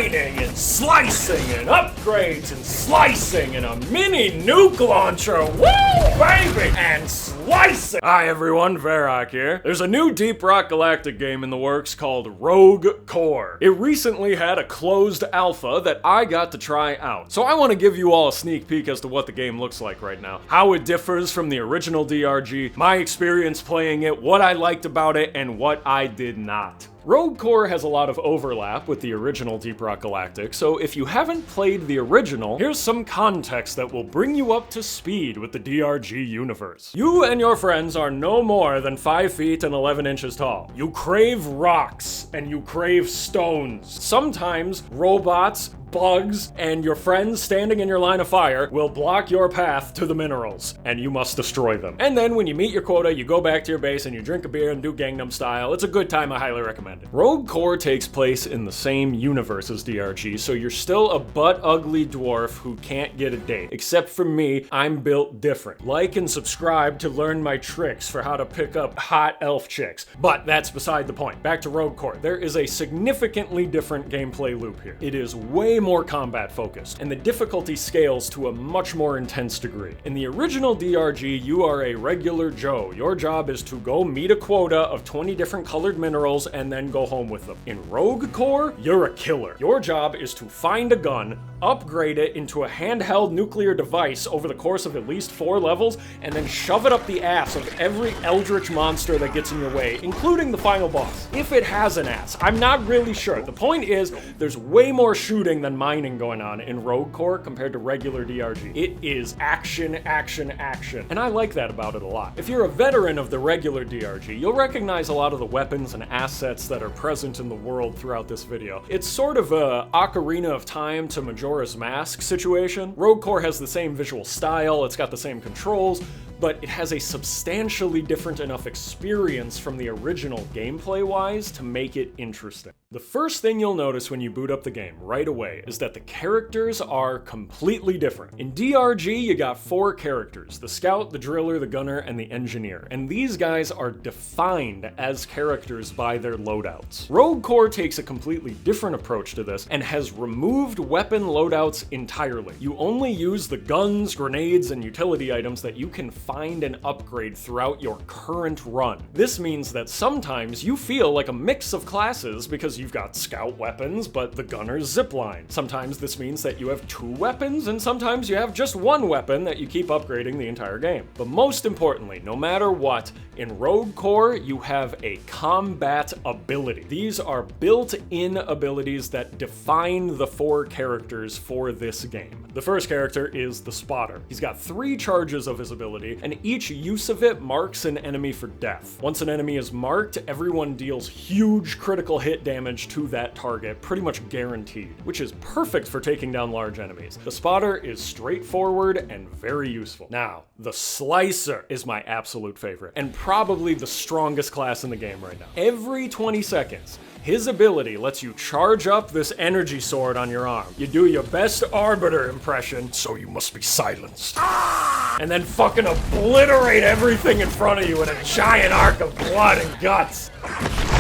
mining and slicing and upgrades and slicing and a mini nuke launcher. Woo, baby! And slicing. Hi everyone, Verac here. There's a new Deep Rock Galactic game in the works called Rogue Core. It recently had a closed alpha that I got to try out. So I want to give you all a sneak peek as to what the game looks like right now, how it differs from the original DRG, my experience playing it, what I liked about it, and what I did not. Rogue Core has a lot of overlap with the original Deep Rock Galactic, so if you haven't played the original, here's some context that will bring you up to speed with the DRG universe. You and your friends are no more than 5 feet and 11 inches tall. You crave rocks, and you crave stones. Sometimes robots, bugs, and your friends standing in your line of fire will block your path to the minerals, and you must destroy them. And then when you meet your quota, you go back to your base and you drink a beer and do Gangnam Style. It's a good time, I highly recommend it. Rogue Core takes place in the same universe as DRG, so you're still a butt-ugly dwarf who can't get a date. Except for me, I'm built different. Like and subscribe to learn my tricks for how to pick up hot elf chicks. But that's beside the point. Back to Rogue Core. There is a significantly different gameplay loop here. It is way more combat focused, and the difficulty scales to a much more intense degree. In the original DRG, you are a regular Joe. Your job is to go meet a quota of 20 different colored minerals and then go home with them. In Rogue Core, you're a killer. Your job is to find a gun, upgrade it into a handheld nuclear device over the course of at least 4 levels, and then shove it up the ass of every eldritch monster that gets in your way, including the final boss. If it has an ass, I'm not really sure. The point is, there's way more shooting than mining going on in Rogue Core compared to regular DRG. It is action, action, action. And I like that about it a lot. If you're a veteran of the regular DRG, you'll recognize a lot of the weapons and assets that are present in the world throughout this video. It's sort of a Ocarina of Time to Majora's Mask situation. Rogue Core has the same visual style, it's got the same controls, but it has a substantially different enough experience from the original gameplay-wise to make it interesting. The first thing you'll notice when you boot up the game right away is that the characters are completely different. In DRG, you got 4 characters: the scout, the driller, the gunner, and the engineer, and these guys are defined as characters by their loadouts. Rogue Core takes a completely different approach to this and has removed weapon loadouts entirely. You only use the guns, grenades, and utility items that you can find and upgrade throughout your current run. This means that sometimes you feel like a mix of classes because you've got scout weapons, but the gunner's zipline. Sometimes this means that you have 2 weapons, and sometimes you have just 1 weapon that you keep upgrading the entire game. But most importantly, no matter what, in Rogue Core, you have a combat ability. These are built-in abilities that define the 4 characters for this game. The first character is the Spotter. He's got 3 charges of his ability, and each use of it marks an enemy for death. Once an enemy is marked, everyone deals huge critical hit damage to that target, pretty much guaranteed, which is perfect for taking down large enemies. The Spotter is straightforward and very useful. Now, the Slicer is my absolute favorite, and probably the strongest class in the game right now. Every 20 seconds, his ability lets you charge up this energy sword on your arm. You do your best Arbiter impression, so you must be silenced. And then fucking obliterate everything in front of you in a giant arc of blood and guts.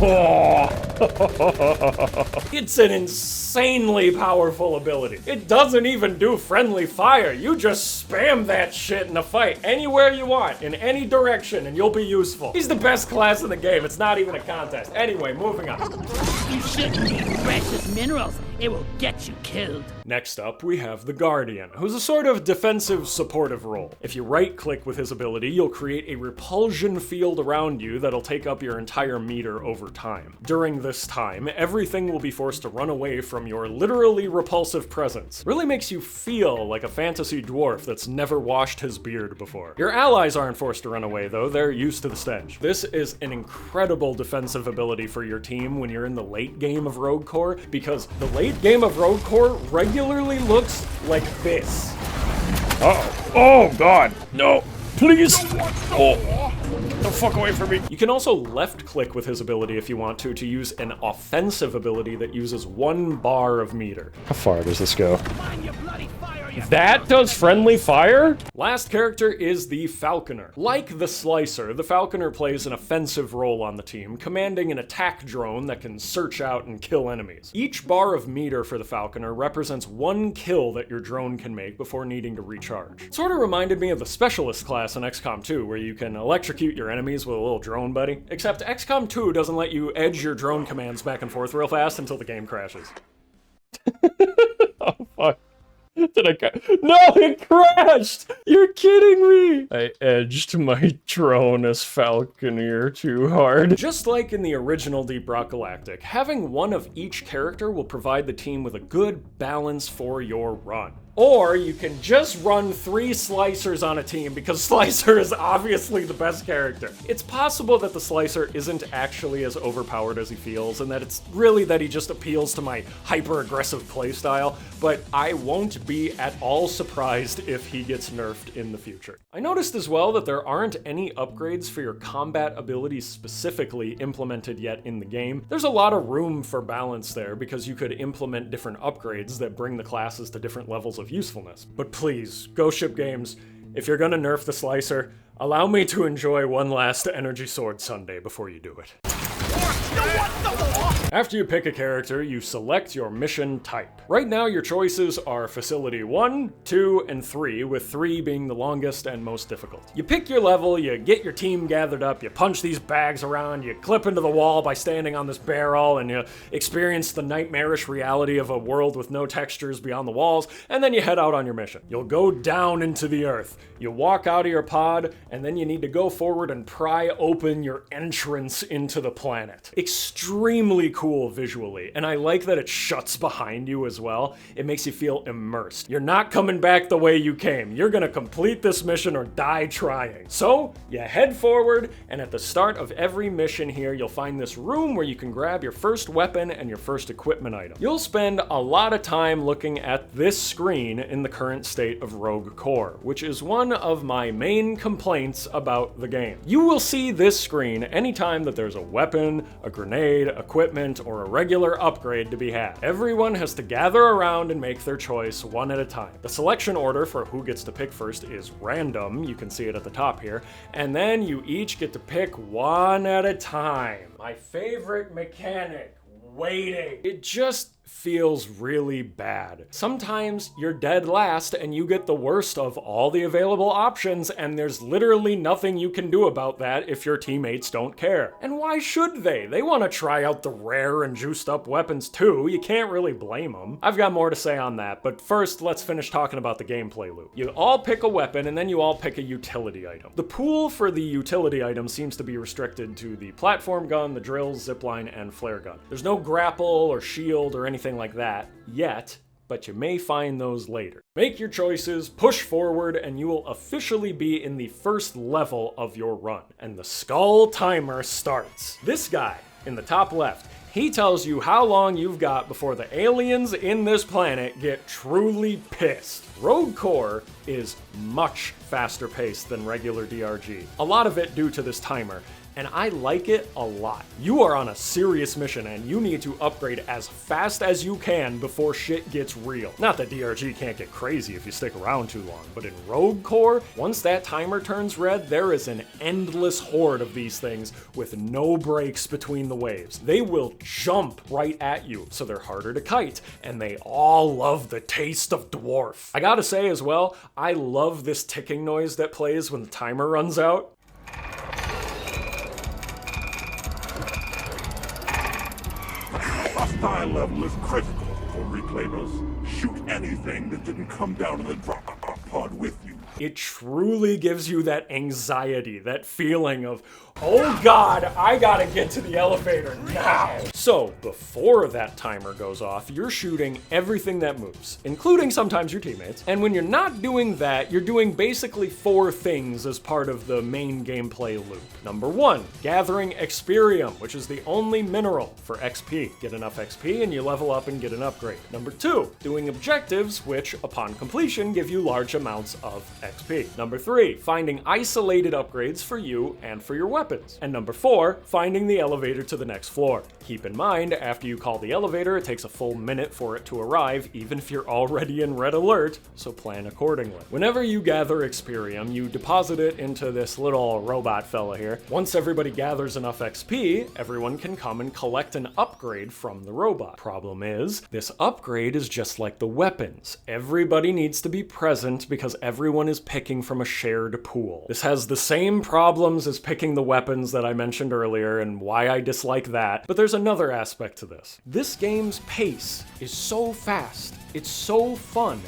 Oh. It's an insanely powerful ability. It doesn't even do friendly fire. You just spam that shit in a fight anywhere you want, in any direction, and you'll be useful. He's the best class in the game. It's not even a contest. Anyway, moving on. You shouldn't eat precious minerals. It will get you killed. Next up, we have the Guardian, who's a sort of defensive supportive role. If you right-click with his ability, you'll create a repulsion field around you that'll take up your entire meter over time. During this time, everything will be forced to run away from your literally repulsive presence. Really makes you feel like a fantasy dwarf that's never washed his beard before. Your allies aren't forced to run away though, they're used to the stench. This is an incredible defensive ability for your team when you're in the late game of Rogue Core, because the late game of Rogue Core regularly looks like this. Uh-oh. Oh, God. No. Please. Oh. The fuck away from me. You can also left-click with his ability if you want to use an offensive ability that uses 1 bar of meter. How far does this go? Mind your bloody fire, That does friendly fire? Last character is the Falconer. Like the Slicer, the Falconer plays an offensive role on the team, commanding an attack drone that can search out and kill enemies. Each bar of meter for the Falconer represents one kill that your drone can make before needing to recharge. Sort of reminded me of the Specialist class in XCOM 2, where you can electrocute your enemies with a little drone buddy. Except XCOM 2 doesn't let you edge your drone commands back and forth real fast until the game crashes. Oh, fuck. Did I No, it crashed! You're kidding me! I edged my drone as Falconer too hard. Just like in the original Deep Rock Galactic, having one of each character will provide the team with a good balance for your run. Or you can just run 3 Slicers on a team because Slicer is obviously the best character. It's possible that the Slicer isn't actually as overpowered as he feels, and that it's really that he just appeals to my hyper-aggressive playstyle, but I won't be at all surprised if he gets nerfed in the future. I noticed as well that there aren't any upgrades for your combat abilities specifically implemented yet in the game. There's a lot of room for balance there because you could implement different upgrades that bring the classes to different levels of usefulness. But please, Ghost Ship Games, if you're gonna nerf the Slicer, allow me to enjoy one last Energy Sword Sundae before you do it. After you pick a character, you select your mission type. Right now, your choices are Facility 1, 2, and 3, with 3 being the longest and most difficult. You pick your level, you get your team gathered up, you punch these bags around, you clip into the wall by standing on this barrel, and you experience the nightmarish reality of a world with no textures beyond the walls, and then you head out on your mission. You'll go down into the earth. You walk out of your pod, and then you need to go forward and pry open your entrance into the planet. Extremely cool visually, and I like that it shuts behind you as well. It makes you feel immersed. You're not coming back the way you came. You're gonna complete this mission or die trying. So, you head forward, and at the start of every mission here, you'll find this room where you can grab your first weapon and your first equipment item. You'll spend a lot of time looking at this screen in the current state of Rogue Core, which is one of my main complaints about the game. You will see this screen anytime that there's a weapon, a grenade, equipment, or a regular upgrade to be had. Everyone has to gather around and make their choice one at a time. The selection order for who gets to pick first is random, you can see it at the top here, and then you each get to pick one at a time. My favorite mechanic, waiting. It just feels really bad. Sometimes you're dead last and you get the worst of all the available options, and there's literally nothing you can do about that if your teammates don't care. And why should they? They want to try out the rare and juiced up weapons too. You can't really blame them. I've got more to say on that, but first let's finish talking about the gameplay loop. You all pick a weapon and then you all pick a utility item. The pool for the utility item seems to be restricted to the platform gun, the drills, zipline, and flare gun. There's no grapple or shield or anything like that yet, but you may find those later. Make your choices, push forward, and you will officially be in the first level of your run. And the skull timer starts. This guy in the top left, he tells you how long you've got before the aliens in this planet get truly pissed. Rogue Core is much faster paced than regular DRG. A lot of it due to this timer, and I like it a lot. You are on a serious mission and you need to upgrade as fast as you can before shit gets real. Not that DRG can't get crazy if you stick around too long, but in Rogue Core, once that timer turns red, there is an endless horde of these things with no breaks between the waves. They will jump right at you, so they're harder to kite, and they all love the taste of dwarf. I gotta say as well, I love this ticking noise that plays when the timer runs out. Hostile level is critical for reclaimers. Shoot anything that didn't come down in the drop pod with you. It truly gives you that anxiety, that feeling of, oh God, I gotta get to the elevator now. So before that timer goes off, you're shooting everything that moves, including sometimes your teammates. And when you're not doing that, you're doing basically 4 things as part of the main gameplay loop. Number 1, gathering Experium, which is the only mineral for XP. Get enough XP and you level up and get an upgrade. Number 2, doing objectives, which upon completion give you large amounts of XP. Number 3, finding isolated upgrades for you and for your weapons. And number 4, finding the elevator to the next floor. Keep in mind, after you call the elevator, it takes a full minute for it to arrive, even if you're already in red alert, so plan accordingly. Whenever you gather Experium, you deposit it into this little robot fella here. Once everybody gathers enough XP, everyone can come and collect an upgrade from the robot. Problem is, this upgrade is just like the weapons. Everybody needs to be present because everyone is picking from a shared pool. This has the same problems as picking the weapons that I mentioned earlier and why I dislike that, but there's another aspect to this. This game's pace is so fast, it's so fun,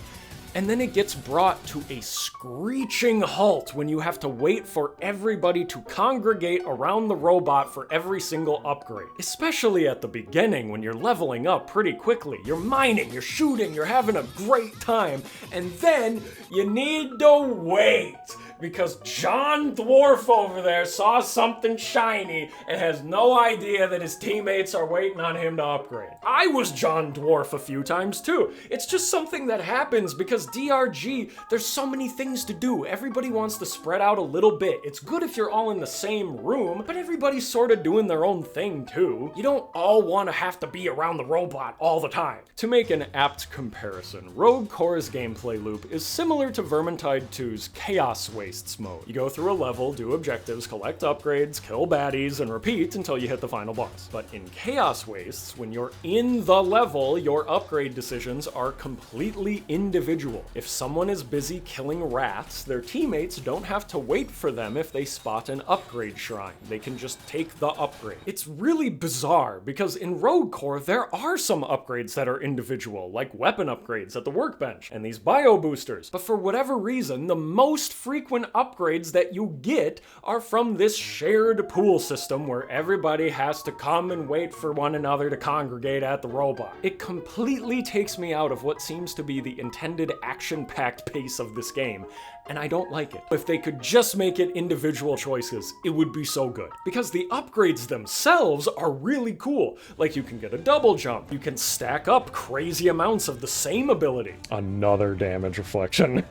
and then it gets brought to a screeching halt when you have to wait for everybody to congregate around the robot for every single upgrade. Especially at the beginning when you're leveling up pretty quickly. You're mining, you're shooting, you're having a great time, and then you need to wait because John Dwarf over there saw something shiny and has no idea that his teammates are waiting on him to upgrade. I was John Dwarf a few times too. It's just something that happens because DRG, there's so many things to do. Everybody wants to spread out a little bit. It's good if you're all in the same room, but everybody's sort of doing their own thing too. You don't all want to have to be around the robot all the time. To make an apt comparison, Rogue Core's gameplay loop is similar to Vermintide 2's Chaos Wastes mode. You go through a level, do objectives, collect upgrades, kill baddies, and repeat until you hit the final boss. But in Chaos Wastes, when you're in the level, your upgrade decisions are completely individual. If someone is busy killing rats, their teammates don't have to wait for them if they spot an upgrade shrine. They can just take the upgrade. It's really bizarre because in Rogue Core, there are some upgrades that are individual, like weapon upgrades at the workbench and these bio boosters. But for whatever reason, the most frequent upgrades that you get are from this shared pool system where everybody has to come and wait for one another to congregate at the robot. It completely takes me out of what seems to be the intended action-packed pace of this game, and I don't like it. If they could just make it individual choices, it would be so good. Because the upgrades themselves are really cool. Like you can get a double jump, you can stack up crazy amounts of the same ability. Another damage reflection.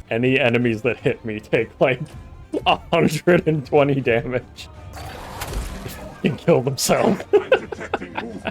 Any enemies that hit me take like 120 damage. And kill themselves.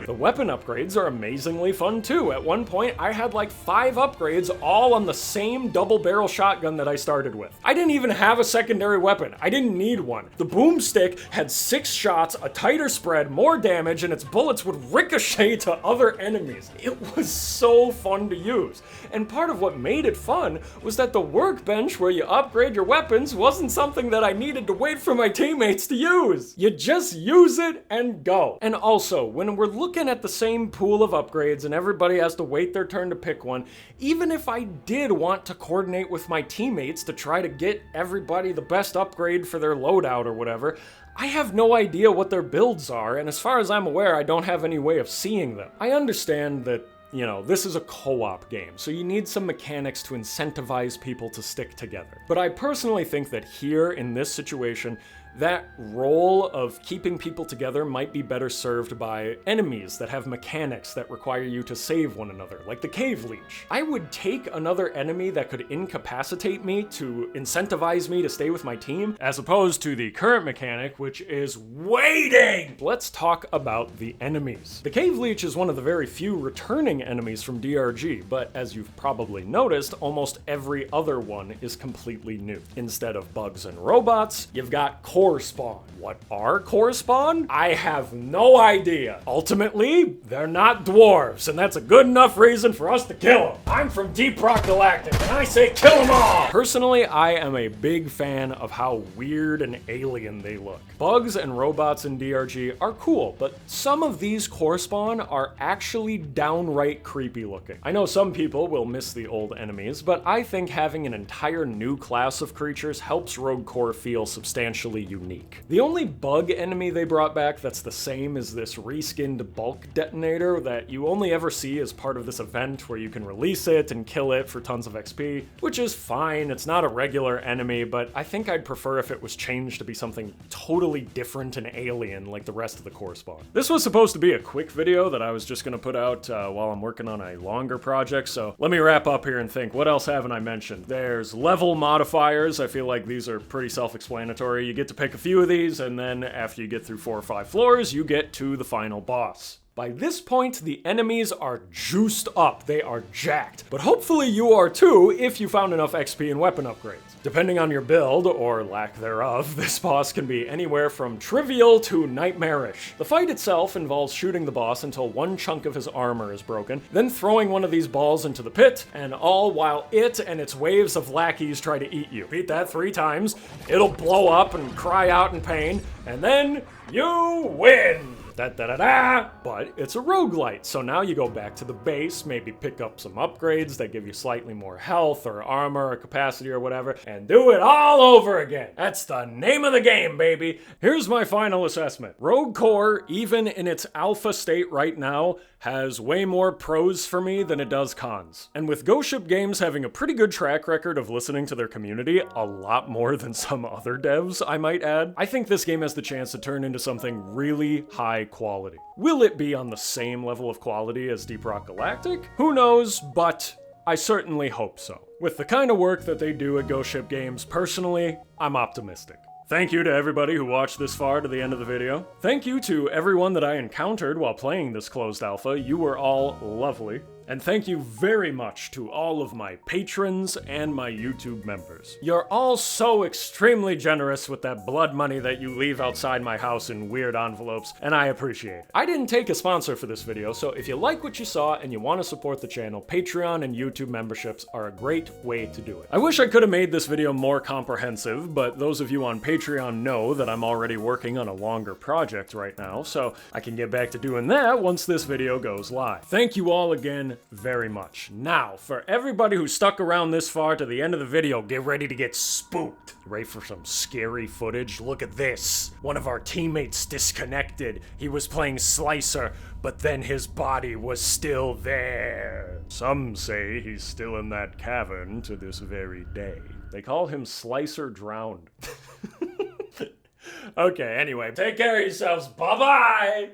The weapon upgrades are amazingly fun too. At one point, I had like 5 upgrades all on the same double barrel shotgun that I started with. I didn't even have a secondary weapon. I didn't need one. The boomstick had 6 shots, a tighter spread, more damage, and its bullets would ricochet to other enemies. It was so fun to use. And part of what made it fun was that the workbench where you upgrade your weapons wasn't something that I needed to wait for my teammates to use. You just use it and go. And also, when we're looking at the same pool of upgrades and everybody has to wait their turn to pick one, even if I did want to coordinate with my teammates to try to get everybody the best upgrade for their loadout or whatever, I have no idea what their builds are, and as far as I'm aware, I don't have any way of seeing them. I understand that, you know, this is a co-op game, so you need some mechanics to incentivize people to stick together. But I personally think that here, in this situation, that role of keeping people together might be better served by enemies that have mechanics that require you to save one another, like the Cave Leech. I would take another enemy that could incapacitate me to incentivize me to stay with my team, as opposed to the current mechanic, which is waiting! Let's talk about the enemies. The Cave Leech is one of the very few returning enemies from DRG, but as you've probably noticed, almost every other one is completely new. Instead of bugs and robots, you've got core spawn. What are core spawn? I have no idea. Ultimately, they're not dwarves, and that's a good enough reason for us to kill them. I'm from Deep Rock Galactic, and I say kill them all! Personally, I am a big fan of how weird and alien they look. Bugs and robots in DRG are cool, but some of these core spawn are actually downright creepy looking. I know some people will miss the old enemies, but I think having an entire new class of creatures helps Rogue Core feel substantially unique. The only bug enemy they brought back that's the same is this reskinned bulk detonator that you only ever see as part of this event where you can release it and kill it for tons of XP, which is fine. It's not a regular enemy, but I think I'd prefer if it was changed to be something totally different and alien like the rest of the core spawn. This was supposed to be a quick video that I was just gonna put out while I'm working on a longer project, so let me wrap up here and think, what else haven't I mentioned? There's level modifiers. I feel like these are pretty self-explanatory. You get to pick a few of these, and then after you get through 4 or 5 floors, you get to the final boss. By this point, the enemies are juiced up. They are jacked. But hopefully you are too if you found enough XP and weapon upgrades. Depending on your build, or lack thereof, this boss can be anywhere from trivial to nightmarish. The fight itself involves shooting the boss until one chunk of his armor is broken, then throwing one of these balls into the pit, and all while it and its waves of lackeys try to eat you. Repeat that 3 times, it'll blow up and cry out in pain, and then you win! Da-da-da-da! But it's a roguelite, so now you go back to the base, maybe pick up some upgrades that give you slightly more health or armor or capacity or whatever, and do it all over again. That's the name of the game, baby! Here's my final assessment. Rogue Core, even in its alpha state right now, has way more pros for me than it does cons. And with Ghost Ship Games having a pretty good track record of listening to their community, a lot more than some other devs, I might add, I think this game has the chance to turn into something really high quality. Will it be on the same level of quality as Deep Rock Galactic? Who knows, but I certainly hope so. With the kind of work that they do at Ghost Ship Games, personally, I'm optimistic. Thank you to everybody who watched this far to the end of the video. Thank you to everyone that I encountered while playing this closed alpha. You were all lovely. And thank you very much to all of my patrons and my YouTube members. You're all so extremely generous with that blood money that you leave outside my house in weird envelopes, and I appreciate it. I didn't take a sponsor for this video, so if you like what you saw and you want to support the channel, Patreon and YouTube memberships are a great way to do it. I wish I could have made this video more comprehensive, but those of you on Patreon know that I'm already working on a longer project right now, so I can get back to doing that once this video goes live. Thank you all again very much. Now, for everybody who stuck around this far to the end of the video, get ready to get spooked. Ready for some scary footage? Look at this. One of our teammates disconnected. He was playing Slicer, but then his body was still there. Some say he's still in that cavern to this very day. They call him Slicer Drowned. Okay, anyway, take care of yourselves. Bye-bye!